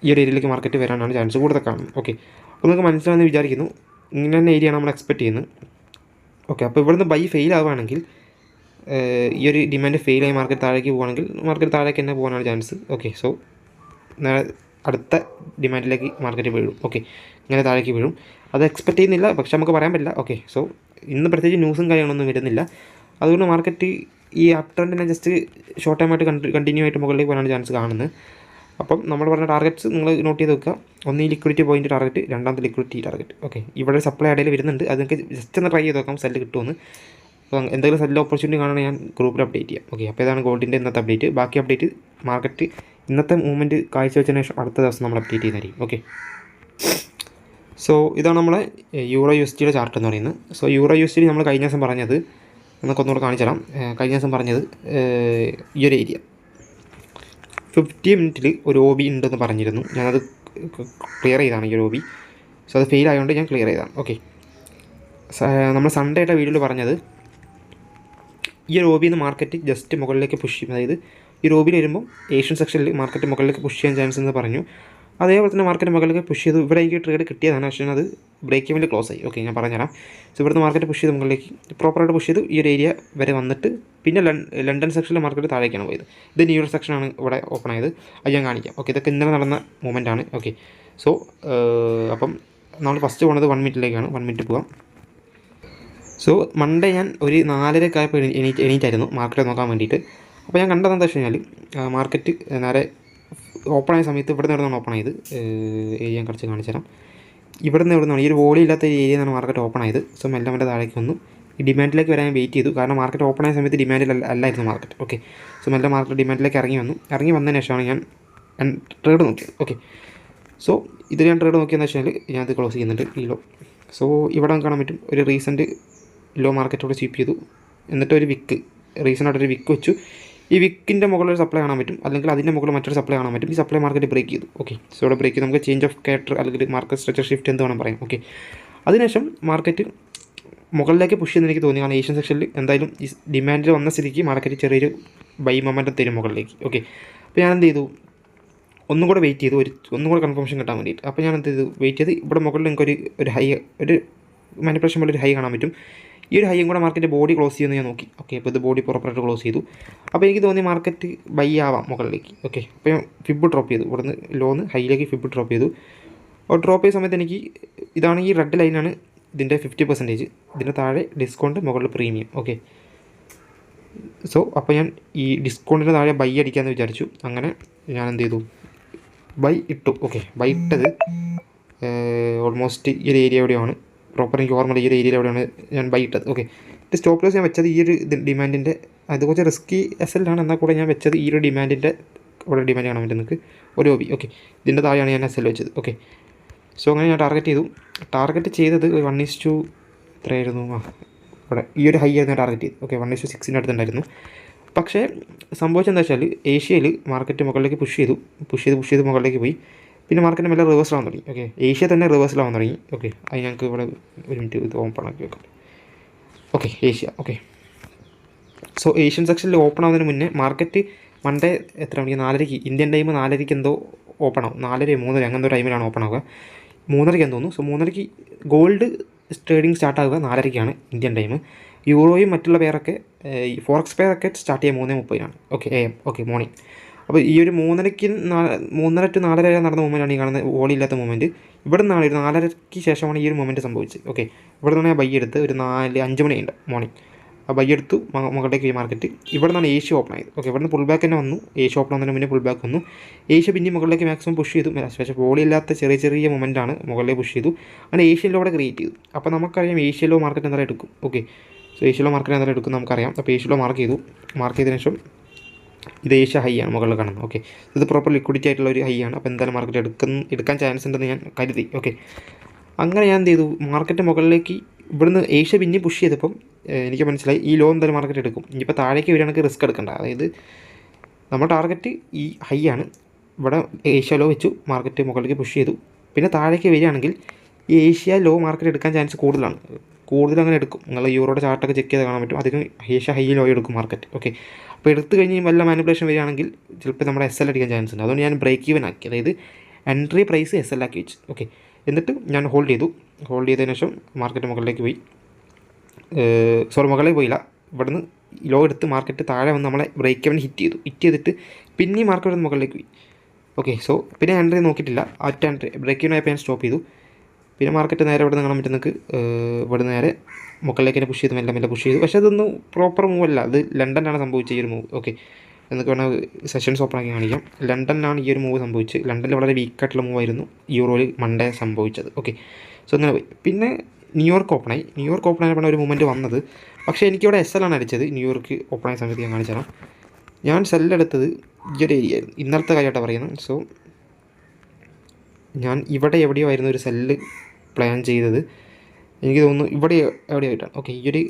ഈ ഒരു ഏരിയയിലേക്ക് മാർക്കറ്റ് വരാനാണ് ചാൻസ് കൂടുതൽ കാണുന്നത്. ഓക്കെ, അപ്പോൾ നിങ്ങൾക്ക് മനസ്സിലാണെന്ന് വിചാരിക്കുന്നു. ഇങ്ങനെ തന്നെ ഏരിയയാണ് നമ്മൾ എക്സ്പെക്ട് ചെയ്യുന്നത്. ഓക്കെ, അപ്പോൾ ഇവിടുന്ന് ബൈ ഫെയിൽ ആവുകയാണെങ്കിൽ ഈ ഒരു ഡിമാൻഡ് ഫെയിലായി മാർക്കറ്റ് താഴേക്ക് പോകുകയാണെങ്കിൽ മാർക്കറ്റ് താഴേക്ക് തന്നെ പോകാനാണ് ചാൻസ്. ഓക്കെ, സോ അടുത്ത ഡിമാൻഡിലേക്ക് മാർക്കറ്റ് വീഴും. ഓക്കെ, ഇങ്ങനെ താഴേക്ക് വീഴും. അത് എക്സ്പെക്ട് ചെയ്യുന്നില്ല, പക്ഷെ നമുക്ക് പറയാൻ പറ്റില്ല. ഓക്കെ, സോ ഇന്ന് പ്രത്യേകിച്ച് ന്യൂസും കാര്യങ്ങളൊന്നും വരുന്നില്ല. അതുകൊണ്ട് മാർക്കറ്റ് ഈ അപ് ട്രെൻഡിനെ ജസ്റ്റ് ഷോർട്ട് ടൈമായിട്ട് കണ്ടിന്യൂ ആയിട്ട് മുകളിലേക്ക് പോകാനാണ് ചാൻസ് കാണുന്നത്. അപ്പം നമ്മൾ പറഞ്ഞ ടാർഗറ്റ്സ് നിങ്ങൾ നോട്ട് ചെയ്ത് വെക്കുക. ഒന്ന് ഈ ലിക്വിഡിറ്റി പോയിൻ്റ് ടാർഗറ്റ്, രണ്ടാമത്തെ ലിക്വിഡിറ്റി ടാർഗറ്റ്. ഓക്കെ, ഇവിടെ സപ്ലൈ ഇടയിൽ വരുന്നുണ്ട്, അത് നിങ്ങൾക്ക് ജസ്റ്റ് ഒന്ന് ട്രൈ ചെയ്ത് നോക്കാം സെല്ല് കിട്ടുമെന്ന്. അപ്പോൾ എന്തെങ്കിലും സെല്ല് ഓപ്പർച്യൂണിറ്റി കാണാൻ ഞാൻ ഗ്രൂപ്പിൽ അപ്ഡേറ്റ് ചെയ്യാം. ഓക്കെ, അപ്പോൾ ഇതാണ് ഗോൾഡിൻ്റെ ഇന്നത്തെ അപ്ഡേറ്റ്. ബാക്കി അപ്ഡേറ്റ് മാർക്കറ്റ് ഇന്നത്തെ മൂവ്മെൻറ്റ് കാഴ്ചവെച്ചതിന് ശേഷം അടുത്ത ദിവസം നമ്മൾ അപ്ഡേറ്റ് ചെയ്യുന്നതായിരിക്കും. ഓക്കെ, സോ ഇതാണ് നമ്മളെ യൂറോ USD ചാർട്ട് എന്ന് പറയുന്നത്. സോ യൂറോ USD നമ്മൾ കഴിഞ്ഞ ദിവസം പറഞ്ഞത് നമുക്ക് ഒന്നുകൂടെ കാണിച്ചു തരാം. കഴിഞ്ഞ ദിവസം പറഞ്ഞത് ഈ ഒരു ഏരിയ 50 മിനിറ്റിൽ ഒരു OB ഉണ്ടെന്ന് പറഞ്ഞിരുന്നു. ഞാനത് ക്ലിയർ ചെയ്താണ് ഈ ഒരു OB. സോ അത് ഫെയിൽ ആയതുകൊണ്ട് ഞാൻ ക്ലിയർ ചെയ്താണ്. ഓക്കെ, നമ്മൾ സൺഡേ ആയിട്ട് വീഡിയോയിൽ പറഞ്ഞത് ഈ ഒരു OB മാർക്കറ്റ് ജസ്റ്റ് മുകളിലേക്ക് പുഷ് ചെയ്യും. അതായത് ഈ OB വരുമ്പോൾ ഏഷ്യൻ സെക്ഷനിൽ മാർക്കറ്റ് മുകളിലേക്ക് പുഷ് ചെയ്യാൻ ചാൻസ് എന്ന് പറഞ്ഞു. അതേപോലെ തന്നെ മാർക്കറ്റ് മുകളിലേക്ക് പുഷ് ചെയ്തു. ഇവിടെ എനിക്ക് ട്രേഡ് കിട്ടിയതാണ്, പക്ഷേ അത് ബ്രേക്ക് വേണ്ടി ക്ലോസ് ആയി. ഓക്കെ, ഞാൻ പറഞ്ഞുതരാം. സോ ഇവിടുന്ന് മാർക്കറ്റ് പുഷ് ചെയ്ത് മുകളിലേക്ക് പ്രോപ്പറായിട്ട് പുഷ് ചെയ്തു. ഈ ഒരു ഏരിയ വരെ വന്നിട്ട് പിന്നെ ലണ്ടൻ സെക്ഷനിൽ മാർക്കറ്റ് താഴേക്കാണ് പോയത്. ഇത് ന്യൂയോർക്ക് സെക്ഷനാണ് ഇവിടെ ഓപ്പൺ ആയത്. അത് ഞാൻ കാണിക്കാം. ഓക്കെ, ഇതൊക്കെ ഇന്നലെ നടന്ന മൂവ്മെൻ്റ് ആണ്. ഓക്കെ, സോ അപ്പം നമ്മൾ ഫസ്റ്റ് പോകുന്നത് 1 മിനിറ്റിലേക്കാണ്. 1 മിനിറ്റ് പോകാം. സോ മൺഡേ ഞാൻ ഒരു 4:30 എണീറ്റായിരുന്നു മാർക്കറ്റ് നോക്കാൻ വേണ്ടിയിട്ട്. അപ്പോൾ ഞാൻ കണ്ടതെന്താ വെച്ച് കഴിഞ്ഞാൽ മാർക്കറ്റ് നേരെ ഓപ്പൺ ആയ സമയത്ത് ഇവിടെ നിന്നാണ് ഓപ്പൺ ആയത്. ഏരിയ കുറച്ച് കാണിച്ചു തരാം. ഇവിടെ നിന്നാണ് ഈ ഒരു വോളി ഇല്ലാത്ത ഏരിയ നിന്നാണ് മാർക്കറ്റ് ഓപ്പൺ ആയത്. സോ മെല്ലെ താഴേക്ക് വന്നു. ഈ ഡിമാൻഡിലേക്ക് വരാൻ വെയിറ്റ് ചെയ്തു, കാരണം മാർക്കറ്റ് ഓപ്പൺ ആയ സമയത്ത് ഡിമാൻഡിൽ അല്ലായിരുന്നു മാർക്കറ്റ്. ഓക്കെ, സോ മെല്ലെ മാർക്കറ്റ് ഡിമാൻഡിലേക്ക് ഇറങ്ങി വന്നതിന് ശേഷമാണ് ഞാൻ ട്രേഡ് നോക്കിയത്. ഓക്കെ, സോ ഇത് ഞാൻ ട്രേഡ് നോക്കിയെന്ന് വെച്ചാൽ ഞാനത് ക്ലോസ് ചെയ്യുന്നുണ്ട് ഈ ലോ. സോ ഇവിടെ കാണാൻ പറ്റും ഒരു റീസെൻറ്റ് ലോ മാർക്കറ്റോടെ സ്വീപ്പ് ചെയ്തു. എന്നിട്ട് ഒരു റീസണായിട്ടൊരു വിക്ക് വെച്ചു. ഈ വിക്കിൻ്റെ മുകളിൽ ഒരു സപ്ലൈ കാണാൻ പറ്റും, അല്ലെങ്കിൽ അതിൻ്റെ മുകളിൽ മറ്റൊരു സപ്ലൈ കാണാൻ പറ്റും. ഈ സപ്ലൈ മാർക്കറ്റ് ബ്രേക്ക് ചെയ്തു. ഓക്കെ, സോ ഇവിടെ ബ്രേക്ക് ചെയ്ത് നമുക്ക് ചേഞ്ച് ഓഫ് ക്യാരക്ടർ അല്ലെങ്കിൽ മാർക്കറ്റ് സ്ട്രക്ചർ ഷിഫ്റ്റ് എന്ത് വേണം പറയാം. ഓക്കെ, അതിനുശേഷം മാർക്കറ്റ് മുകളിലേക്ക് പുഷ് ചെയ്യുന്ന എനിക്ക് തോന്നി, കാരണം ഏഷ്യൻ സെക്ഷനിൽ എന്തായാലും ഈ ഡിമാൻഡിൽ വന്ന സ്ഥിതിക്ക് മാർക്കറ്റ് ചെറിയൊരു ബൈ മൊമെൻറ്റം തരും മുകളിലേക്ക്. ഓക്കെ, അപ്പോൾ ഞാൻ എന്ത് ചെയ്തു, ഒന്നും കൂടെ വെയിറ്റ് ചെയ്തു, ഒന്നും കൂടെ കൺഫർമേഷൻ കിട്ടാൻ വേണ്ടിയിട്ട്. അപ്പോൾ ഞാൻ എന്ത് ചെയ്തു, വെയിറ്റ് ചെയ്ത് ഇവിടെ മുകളിൽ നിങ്ങൾക്ക് ഒരു ഹൈ, ഒരു മാനിപ്പുലേഷൻ പോലെ ഒരു ഹൈ കാണാൻ പറ്റും. ഈ ഒരു ഹൈയും കൂടെ മാർക്കറ്റ് ബോഡി ക്ലോസ് ചെയ്യുമെന്ന് ഞാൻ നോക്കി. ഓക്കെ, അപ്പോൾ ഇത് ബോഡി പ്രോപ്പറായിട്ട് ക്ലോസ് ചെയ്തു. അപ്പോൾ എനിക്ക് തോന്നി മാർക്കറ്റ് ബൈ ആവാം മുകളിലേക്ക്. ഓക്കെ, അപ്പോൾ ഞാൻ ഫിബ് ഡ്രോപ്പ് ചെയ്തു. ഇവിടുന്ന് ലോന്ന് ഹൈയിലേക്ക് ഫിബ് ഡ്രോപ്പ് ചെയ്തു. അപ്പോൾ ഡ്രോപ്പ് ചെയ്ത സമയത്ത് എനിക്ക് ഇതാണ് ഈ റെഡ് ലൈനാണ് ഇതിൻ്റെ 50%. ഇതിൻ്റെ താഴെ ഡിസ്കൗണ്ട്, മുകളിൽ പ്രീമിയം. ഓക്കെ, സോ അപ്പോൾ ഞാൻ ഈ ഡിസ്കൗണ്ടിൻ്റെ താഴെ ബൈ അടിക്കാമെന്ന് വിചാരിച്ചു. അങ്ങനെ ഞാൻ എന്ത് ചെയ്തു, ബൈ ഇട്ടു. ഓക്കെ, ബൈ ഇട്ടത് ഓൾമോസ്റ്റ് ഈ ഒരു ഏരിയ എവിടെയാണ് പ്രോപ്പർ എനിക്ക് ഓർമ്മ, ഈ ഒരു ഏരിയയിൽ എവിടെയാണ് ഞാൻ ബൈ ഇട്ടത്. ഓക്കെ, സ്റ്റോപ്പ് ലോസ് ഞാൻ വെച്ചത് ഈ ഒരു ഡിമാൻഡിൻ്റെ, അത് കുറച്ച് റിസ്കി SL-ആണ്, എന്നാൽ കൂടെ ഞാൻ വെച്ചത് ഈ ഒരു ഡിമാൻഡിൻ്റെ, ഇവിടെ ഡിമാൻഡ് കാണാൻ പറ്റും നിങ്ങൾക്ക് ഒരു OB. ഓക്കെ, ഇതിൻ്റെ താഴെയാണ് ഞാൻ SL വെച്ചത്. ഓക്കെ, സോ അങ്ങനെ ഞാൻ ടാർഗറ്റ് ചെയ്തത് 1:2 എത്രയായിരുന്നു, ഇവിടെ ഈ ഒരു ഹൈ ആയിരുന്നു ടാർഗറ്റ് ചെയ്ത്. ഓക്കെ, 1:6 അടുത്തുണ്ടായിരുന്നു. പക്ഷേ സംഭവിച്ചത് എന്താ വെച്ചാൽ ഏഷ്യയിൽ മാർക്കറ്റ് മുകളിലേക്ക് പുഷ് ചെയ്ത് മുകളിലേക്ക് പോയി. പിന്നെ മാർക്കറ്റ് മെല്ലെ റിവേഴ്സലാവാൻ തുടങ്ങി. ഓക്കെ, ഏഷ്യ തന്നെ റിവേഴ്സലാവാൻ തുടങ്ങി. ഓക്കെ, അത് ഞങ്ങൾക്ക് ഇവിടെ ഒരു മിനിറ്റ് ഇത് ഓപ്പൺ ആക്കി വെക്കാം. Okay, Asia. Okay, so Asian സെക്ഷനിൽ ഓപ്പൺ ആവുന്നതിന് മുന്നേ മാർക്കറ്റ് മൺഡേ എത്ര മണിക്ക്, 4:30 ഇന്ത്യൻ ടൈം 4:30 എന്തോ ഓപ്പൺ ആവും. 4:30 3:30 അങ്ങനത്തെ ടൈമിലാണ് ഓപ്പൺ ആവുക. 3:30 എന്ന് തോന്നുന്നു. സോ 3:30 ഗോൾഡ് ട്രേഡിംഗ് സ്റ്റാർട്ട് ആവുക 4:30 ഇന്ത്യൻ ടൈം. യൂറോയും മറ്റുള്ള പെയറൊക്കെ ഈ ഫോറക്സ് പെയറൊക്കെ സ്റ്റാർട്ട് ചെയ്യുക 3:30 ഓക്കെ AM ഓക്കെ മോർണിംഗ്. അപ്പോൾ ഈ ഒരു 3:30 to 4:30 വരെ നടന്ന മൂവ്മെൻറ്റാണ് ഈ കാണുന്ന വോളിയില്ലാത്ത മൂവ്മെൻറ്റ്. ഇവിടെ നിന്നാണ് ഒരു 4:30 ശേഷമാണ് ഈ ഒരു മൂവ്മെൻറ്റ് സംഭവിച്ചത്. ഓക്കെ, ഇവിടെ നിന്നാണ് ഞാൻ ബൈ എടുത്ത് ഒരു 4-5 മണിയുണ്ട് മോർണിംഗ്. ആ ബൈ എടുത്തു മുകളിലേക്ക് ഈ മാർക്കറ്റ്. ഇവിടെ നിന്നാണ് ഏഷ്യ ഓപ്പൺ ആയത്. ഓക്കെ, ഇവിടെ നിന്ന് പുൾ ബാക്ക് തന്നെ വന്നു. ഏഷ്യ ഓപ്പൺ ആകുന്നതിന് മുന്നേ പുൾ ബാക്ക് വന്നു. ഏഷ്യ പിന്നെ മുകളിലേക്ക് മാക്സിമം പുഷ് ചെയ്തു. പക്ഷേ വോളിയില്ലാത്ത ചെറിയ ചെറിയ മൂവ്മെൻറ്റാണ് മുകളിലേക്ക് പുഷ് ചെയ്തു. അങ്ങനെ ഏഷ്യൻ ലോ ഇവിടെ ക്രിയേറ്റ് ചെയ്തു. അപ്പോൾ നമുക്കറിയാം ഏഷ്യ ലോ മാർക്കറ്റ് എന്തായാലും എടുക്കും. Okay, so Asia low market എന്തായാലും എടുക്കും നമുക്കറിയാം. അപ്പോൾ ഏഷ്യ ലോ മാർക്ക് ചെയ്തതിന് ശേഷം ഇത് ഏഷ്യ ഹൈ ആണ് മുകളിൽ കാണുന്നത്. ഓക്കെ, ഇത് പ്രോപ്പർ ലിക്വിഡിറ്റി ആയിട്ടുള്ള ഒരു ഹൈ ആണ്. അപ്പോൾ എന്തായാലും മാർക്കറ്റ് എടുക്കാൻ ചാൻസ് ഉണ്ടെന്ന് ഞാൻ കരുതി. ഓക്കെ, അങ്ങനെ ഞാൻ എന്ത് ചെയ്തു, മാർക്കറ്റ് മുകളിലേക്ക് ഇവിടുന്ന് ഏഷ്യ പിന്നെ പുഷ് ചെയ്തപ്പം എനിക്ക് മനസ്സിലായി ഈ ലോ എന്തായാലും മാർക്കറ്റ് എടുക്കും. ഇനിയിപ്പോൾ താഴേക്ക് വരികയാണെങ്കിൽ റിസ്ക് എടുക്കണ്ട. അതായത് നമ്മുടെ ടാർഗറ്റ് ഈ ഹൈ ആണ്. ഇവിടെ ഏഷ്യ ലോ വെച്ചു മാർക്കറ്റ് മുകളിലേക്ക് പുഷ് ചെയ്തു. പിന്നെ താഴേക്ക് വരികയാണെങ്കിൽ ഈ ഏഷ്യ ലോ മാർക്കറ്റ് എടുക്കാൻ ചാൻസ് കൂടുതലാണ്. അങ്ങനെ എടുക്കും. നിങ്ങൾ യൂറോയുടെ ചാർട്ടൊക്കെ ചെക്ക് ചെയ്ത് കാണാൻ പറ്റും. അധികം ഏഷ്യ ഹൈ ലോ എടുക്കും മാർക്കറ്റ്. ഓക്കെ, അപ്പോൾ എടുത്തു കഴിഞ്ഞ് വല്ല മാനിപ്പുലേഷൻ വരികയാണെങ്കിൽ ചിലപ്പോൾ നമ്മുടെ SL അടിക്കാൻ ചാൻസ് ഉണ്ട്. അതുകൊണ്ട് ഞാൻ ബ്രേക്ക് ഈവൻ ആക്കി. അതായത് എൻട്രി പ്രൈസ് SL ആക്കി വെച്ച്. ഓക്കെ, എന്നിട്ട് ഞാൻ ഹോൾഡ് ചെയ്തതിന് ശേഷം മാർക്കറ്റ് മുകളിലേക്ക് പോയി. മുകളിലേക്ക് പോയില്ല. ഇവിടുന്ന് ലോ എടുത്ത് മാർക്കറ്റ് താഴെ വന്ന് നമ്മളെ ബ്രേക്ക് ഈവൻ ഹിറ്റ് ചെയ്തിട്ട് പിന്നെയും മാർക്കറ്റ് മുകളിലേക്ക് പോയി. ഓക്കെ, സോ പിന്നെ എൻട്രി നോക്കിയിട്ടില്ല. എൻട്രി ബ്രേക്ക് ഈവൻ ആയപ്പോൾ ഞാൻ സ്റ്റോപ്പ് ചെയ്തു. പിന്നെ മാർക്കറ്റ് നേരെ ഇവിടെ നിന്ന് കാണാൻ പറ്റും നിങ്ങൾക്ക്. ഇവിടെ നേരെ മുകളിലേക്ക് തന്നെ പുഷ് ചെയ്തു, മെല്ലെ പുഷ് ചെയ്തു. പക്ഷേ അതൊന്നും പ്രോപ്പർ മൂവ് അല്ല. അത് ലണ്ടനിലാണ് സംഭവിച്ചത് ഈ ഒരു മൂവ്. ഓക്കെ, എന്നൊക്കെ വേണം സെഷൻസ് ഓപ്പൺ ആക്കി കാണിക്കാം. ലണ്ടനിലാണ് ഈ ഒരു മൂവ് സംഭവിച്ചത്. ലണ്ടനിൽ വളരെ വീക്കായിട്ടുള്ള മൂവായിരുന്നു യൂറോയിൽ മൺഡേ സംഭവിച്ചത്. ഓക്കെ, സോ അങ്ങനെ പോയി. പിന്നെ ന്യൂയോർക്ക് ഓപ്പൺ ആയപ്പോഴാണ് ഒരു മൂവ്മെൻറ്റ് വന്നത്. പക്ഷേ എനിക്കിവിടെ SL ആണ് അടിച്ചത്. ന്യൂയോർക്ക് ഓപ്പൺ ആയ സമയത്ത് ഞാൻ കാണിച്ചു തരാം. ഞാൻ സെല്ലെടുത്തത് ഈ ഒരു ഏരിയ ആയിരുന്നു. ഇന്നലത്തെ കാര്യമായിട്ടാണ് പറയുന്നത്. സോ ഞാൻ ഇവിടെ എവിടെയോ ആയിരുന്നു ഒരു സെല്ല് പ്ലാൻ ചെയ്തത്. എനിക്ക് തോന്നുന്നു ഇവിടെ എവിടെയോ ആയിട്ടാണ്. ഓക്കെ, ഈ ഒരു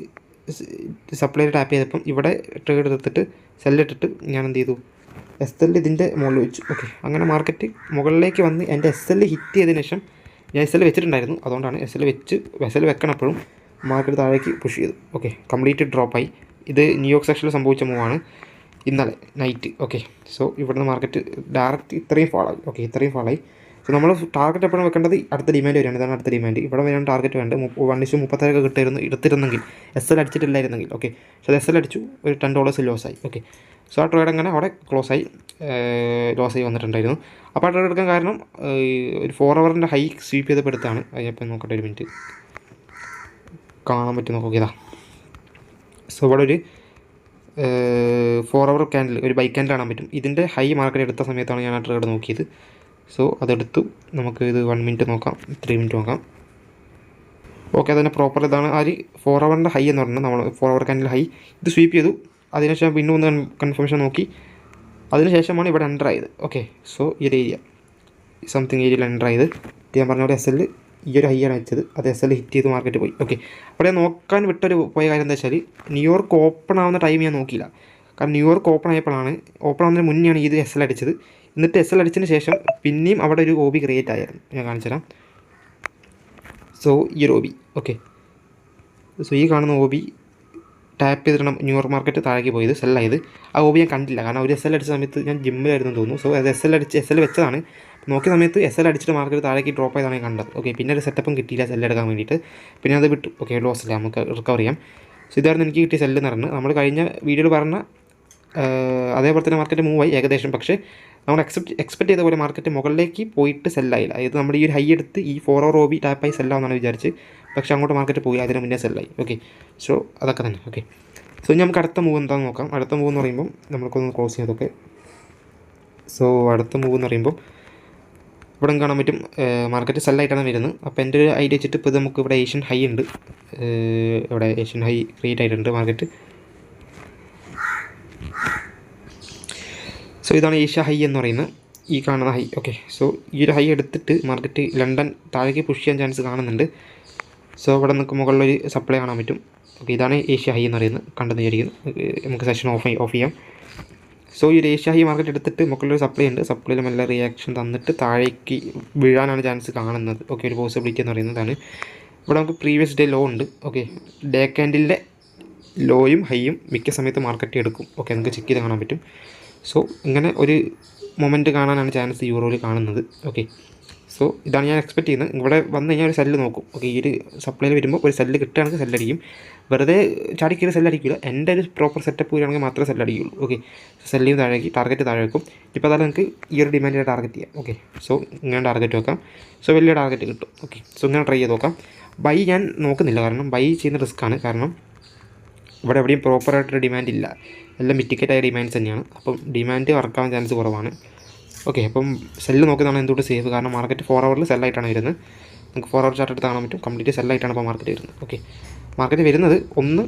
സപ്ലൈയിൽ ടാപ്പ് ചെയ്തപ്പം ഇവിടെ ട്രേഡ് എടുത്തിട്ട് സെല്ലിട്ടിട്ട് ഞാൻ എന്ത് ചെയ്തു, SL ഇതിൻ്റെ മുകളിൽ വെച്ചു. ഓക്കെ, അങ്ങനെ മാർക്കറ്റ് മുകളിലേക്ക് വന്ന് എൻ്റെ SL ഹിറ്റ് ചെയ്തതിന് ശേഷം ഞാൻ SL വെച്ചിട്ടുണ്ടായിരുന്നു. അതുകൊണ്ടാണ് SL വെക്കണപ്പോഴും മാർക്കറ്റ് താഴേക്ക് പുഷ് ചെയ്തു. ഓക്കെ, കംപ്ലീറ്റ് ഡ്രോപ്പായി. ഇത് ന്യൂയോർക്ക് സെക്ഷനിൽ സംഭവിച്ച മൂവാണ് ഇന്നലെ നൈറ്റ്. ഓക്കെ, സോ ഇവിടുന്ന് മാർക്കറ്റ് ഡയറക്റ്റ് ഇത്രയും ഫാളായി. സോ നമ്മൾ ടാർഗറ്റ് എപ്പോഴും വെക്കേണ്ടത് അടുത്ത ഡിമാൻഡ് വരികയാണ്. ഇതാണ് അടുത്ത ഡിമാൻഡ്. ഇവിടെ വരെയാണ് ടാർഗറ്റ് വേണ്ടത്. 1:37 എടുത്തിരുന്നെങ്കിൽ SL അടിച്ചിട്ടില്ലായിരുന്നെങ്കിൽ. ഓക്കെ, സോ SL അടിച്ചു, ഒരു $10 ലോസായി. ഓക്കെ, സോ ആ ട്രേഡ് അങ്ങനെ അവിടെ ലോസായി വന്നിട്ടുണ്ടായിരുന്നു. അപ്പോൾ ആ ട്രേഡ് എടുക്കാൻ കാരണം ഒരു 4 hourൻ്റെ ഹൈ സ്വീപ്പ് ചെയ്തപ്പോൾ എടുത്താണ്. അതിപ്പോൾ നോക്കട്ടെ, ഒരു മിനിറ്റ് കാണാൻ പറ്റും നോക്കിയതാ. സോ ഇവിടെ ഒരു 4 hour ക്യാൻഡിൽ, ഒരു ബൈ ക്യാൻഡിൽ കാണാൻ പറ്റും. ഇതിൻ്റെ ഹൈ മാർക്കറ്റ് എടുത്ത സമയത്താണ് ഞാൻ ആ ട്രേഡ് നോക്കിയത്. സോ അതെടുത്തു. നമുക്ക് ഇത് 1 minute നോക്കാം, 3 minute നോക്കാം. ഓക്കെ, അതിന് പ്രോപ്പർ ഇതാണ് ആ ഒരു 4 hourൻ്റെ ഹൈ എന്ന് പറഞ്ഞാൽ നമ്മൾ 4 hour ക്യാൻഡിൽ ഹൈ ഇത് സ്വീപ്പ് ചെയ്തു. അതിനുശേഷം പിന്നെ ഒന്ന് കൺഫർമേഷൻ നോക്കി. അതിനുശേഷമാണ് ഇവിടെ എൻ്റർ ആയത്. ഓക്കെ, സോ ഈ ഒരു ഏരിയയിൽ എൻ്റർ ആയത്. ഞാൻ പറഞ്ഞ പോലെ SL ഈ ഒരു ഹൈ ആണ് വെച്ചത്. അത് SL ഹിറ്റ് ചെയ്ത് മാർക്കറ്റ് പോയി. ഓക്കെ, അവിടെ നോക്കാൻ പോയ കാര്യം എന്താ വെച്ചാൽ ന്യൂയോർക്ക് ഓപ്പൺ ആവുന്ന ടൈം ഞാൻ നോക്കിയില്ല. കാരണം ന്യൂയോർക്ക് ഓപ്പൺ ആവുന്നതിന് മുന്നെയാണ് ഇത് SL അടിച്ചത്. എന്നിട്ട് SL അടിച്ചതിന് ശേഷം പിന്നെയും അവിടെ ഒരു OB ക്രിയേറ്റ് ആയിരുന്നു. ഞാൻ കാണിച്ചു തരാം. സോ ഈ ഒരു OB. ഓക്കെ, സോ ഈ കാണുന്ന OB ടാപ്പ് ചെയ്തിട്ടാണ് ന്യൂയോർക്ക് മാർക്കറ്റ് താഴേക്ക് പോയത്, സെല്ലായത്. ആ OB ഞാൻ കണ്ടില്ല. കാരണം ഒരു SL അടിച്ച സമയത്ത് ഞാൻ ജിമ്മിലായിരുന്നു തോന്നുന്നു. സോ അത് SL വെച്ചതാണ്. നോക്കിയ സമയത്ത് SL അടിച്ചിട്ട് മാർക്കറ്റ് താഴേക്ക് ഡ്രോപ്പ് ചെയ്താണ് ഞാൻ കണ്ടത്. ഓക്കെ, പിന്നെ ഒരു സെറ്റപ്പും കിട്ടിയില്ല സെല്ല് എടുക്കാൻ വേണ്ടിയിട്ട്. പിന്നെ അത് വിട്ടു. ഓക്കെ, ലോസ് ഇല്ല, നമുക്ക് റിക്കവർ ചെയ്യാം. സോ ഇതായിരുന്നു എനിക്ക് കിട്ടിയ സെല്ല് എന്ന് പറഞ്ഞത്. നമ്മൾ കഴിഞ്ഞ വീഡിയോയിൽ പറഞ്ഞ അതേപോലെ തന്നെ മാർക്കറ്റ് മൂവായി ഏകദേശം. പക്ഷേ നമ്മൾ എക്സ്പെക്ട് ചെയ്ത പോലെ മാർക്കറ്റ് മുകളിലേക്ക് പോയിട്ട് സെല്ലായില്ല. അതായത് നമ്മൾ ഈ ഒരു ഹൈ എടുത്ത് ഈ 4 hour OB ടാപ്പായി സെല്ലാവുന്നതാണ് വിചാരിച്ച്. പക്ഷേ അങ്ങോട്ട് മാർക്കറ്റ് പോയി, അതിന് മുന്നേ സെല്ലായി. ഓക്കെ, സോ അതൊക്കെ തന്നെ. ഓക്കെ, സോ നമുക്ക് അടുത്ത മൂവ് എന്താണെന്ന് നോക്കാം. അടുത്ത മൂവ് എന്ന് പറയുമ്പോൾ നമുക്കൊന്ന് ക്ലോസ് ചെയ്തൊക്കെ. സോ അടുത്ത മൂവ് എന്ന് പറയുമ്പോൾ ഇവിടെ കാണാൻ പറ്റും മാർക്കറ്റ് സെല്ലായിട്ടാണ് വരുന്നത്. അപ്പോൾ എൻ്റെ ഒരു ഐഡിയ വെച്ചിട്ട് ഇപ്പോൾ നമുക്ക് ഇവിടെ ഏഷ്യൻ ഹൈ ഉണ്ട്. ഇവിടെ ഏഷ്യൻ ഹൈ ക്രിയേറ്റ് ആയിട്ടുണ്ട് മാർക്കറ്റ്. സോ ഇതാണ് ഏഷ്യ ഹൈ എന്ന് പറയുന്നത്, ഈ കാണുന്ന ഹൈ. ഓക്കെ, സോ ഈ ഒരു ഹൈ എടുത്തിട്ട് മാർക്കറ്റ് ലണ്ടൻ താഴേക്ക് പുഷ് ചെയ്യാൻ ചാൻസ് കാണുന്നുണ്ട്. സോ ഇവിടെ നമുക്ക് മുകളിലൊരു സപ്ലൈ കാണാൻ പറ്റും. ഓക്കെ, ഇതാണ് ഏഷ്യ ഹൈ എന്ന് പറയുന്നത്. കണ്ടെന്ന് വിചാരിക്കുന്നു. നമുക്ക് സെഷൻ ഓഫ് ചെയ്യാം. സോ ഈ ഒരു ഏഷ്യ ഹൈ മാർക്കറ്റ് എടുത്തിട്ട് മുകളിലൊരു സപ്ലൈ ഉണ്ട്. സപ്ലൈയിൽ നല്ല റിയാക്ഷൻ തന്നിട്ട് താഴേക്ക് വീഴാനാണ് ചാൻസ് കാണുന്നത്. ഓക്കെ, ഒരു പോസിബിലിറ്റി എന്ന് പറയുന്നതാണ്. ഇവിടെ നമുക്ക് പ്രീവിയസ് ഡേ ലോ ഉണ്ട്. ഓക്കെ, ഡേ ക്യാൻഡിലിൻ്റെ ലോയും ഹൈയും മിക്ക സമയത്ത് മാർക്കറ്റ് എടുക്കും. ഓക്കെ, നമുക്ക് ചെക്ക് ചെയ്ത് കാണാൻ പറ്റും. സോ ഇങ്ങനെ ഒരു മൊമെൻറ്റ് കാണാനാണ് ചാൻസ് യൂറോയിൽ കാണുന്നത്. ഓക്കെ, സോ ഇതാണ് ഞാൻ എക്സ്പെക്റ്റ് ചെയ്യുന്നത്. ഇവിടെ വന്നു കഴിഞ്ഞാൽ ഒരു സെല്ല് നോക്കും. ഓക്കെ, ഈ ഒരു സപ്ലൈയിൽ വരുമ്പോൾ ഒരു സെല്ല് കിട്ടുകയാണെങ്കിൽ സെല്ലടിക്കും. വെറുതെ ചാടിക്കറി സെല്ലടിക്കില്ല. എൻ്റെ ഒരു പ്രോപ്പർ സെറ്റപ്പ് വരികയാണെങ്കിൽ മാത്രമേ സെല്ലടിക്കുള്ളൂ. ഓക്കെ, സെല്ലിന് താഴേക്ക് ടാർഗറ്റ് താഴെ വെക്കും. ഇപ്പോൾ അതായത് നിങ്ങൾക്ക് ഈ ഒരു ഡിമാൻഡിനെ ടാർഗറ്റ് ചെയ്യാം. ഓക്കെ, സോ ഇങ്ങനെ ടാർഗറ്റ് വെക്കാം. സോ വലിയ ടാർഗറ്റ് കിട്ടും. ഓക്കെ, സോ ഇങ്ങനെ ട്രൈ ചെയ്ത് നോക്കാം. ബൈ ഞാൻ നോക്കുന്നില്ല, കാരണം ബൈ ചെയ്യുന്ന റിസ്ക്കാണ്. കാരണം ഇവിടെ എവിടെയും പ്രോപ്പറായിട്ടൊരു ഡിമാൻഡ് ഇല്ല, എല്ലാം മിറ്റിക്കേറ്റായ ഡിമാൻഡ്സ് തന്നെയാണ്. അപ്പം ഡിമാൻഡ് വർക്കാവാൻ ചാൻസ് കുറവാണ്. ഓക്കെ, അപ്പം സെല്ല് നോക്കുന്നതാണ് എന്തുകൊണ്ട് സേഫ്, കാരണം മാർക്കറ്റ് 4 ഹവറിൽ സെല്ലായിട്ടാണ് വരുന്നത്. നമുക്ക് 4 ഹവർ ചാർട്ട് എടുത്ത് കാണാൻ പറ്റും. കംപ്ലീറ്റ് സെല്ലായിട്ടാണ് ഇപ്പോൾ മാർക്കറ്റ് വരുന്നത്. ഓക്കെ, മാർക്കറ്റ് വരുന്നത് ഒന്ന്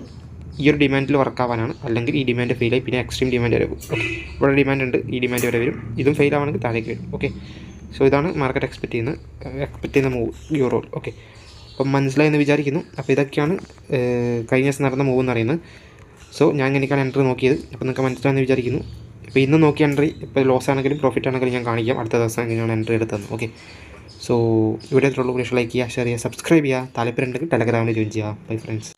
ഈ ഒരു ഡിമാൻഡിൽ വർക്കാവാനാണ്, അല്ലെങ്കിൽ ഈ ഡിമാൻഡ് ഫെയിലായി പിന്നെ എക്സ്ട്രീം ഡിമാൻഡ് വരെ പോകും. ഓക്കെ, ഇവിടെ ഡിമാൻഡ് ഉണ്ട്, ഈ ഡിമാൻഡ് വരെ വരും. ഇതും ഫെയിൽ ആവുകയാണെങ്കിൽ താഴേക്ക് വരും. ഓക്കെ, സോ ഇതാണ് മാർക്കറ്റ് എക്സ്പെക്റ്റ് ചെയ്യുന്ന മൂവ് യൂറോയിൽ. ഓക്കെ, അപ്പം മനസ്സിലായെന്ന് വിചാരിക്കുന്നു. അപ്പോൾ ഇതൊക്കെയാണ് കഴിഞ്ഞ ദിവസം നടന്ന മൂവ് എന്ന് പറയുന്നത്. സോ ഞാൻ ഇങ്ങനെയൊക്കെയാണ് എൻട്രി നോക്കിയത്. അപ്പോൾ നിങ്ങൾക്ക് മനസ്സിലായെന്ന് വിചാരിക്കുന്നു. ഇപ്പോൾ ഇന്ന് നോക്കിയ എൻട്രി ഇപ്പോൾ ലോസ് ആണെങ്കിലും പ്രോഫിറ്റ് ആണെങ്കിലും ഞാൻ കാണിക്കാം അടുത്ത ദിവസം എങ്ങനെയാണ് എൻട്രി എടുത്തത്. ഓക്കെ, സോ ഇവിടെ എത്രയുള്ളൂ. ലൈക്ക് ചെയ്യുക, ഷെയർ ചെയ്യുക, സബ്സ്ക്രൈബ് ചെയ്യുക. താല്പര്യം ഉണ്ടെങ്കിൽ ടെലഗ്രാമിൽ ജോയിൻ ചെയ്യുക. Bye friends.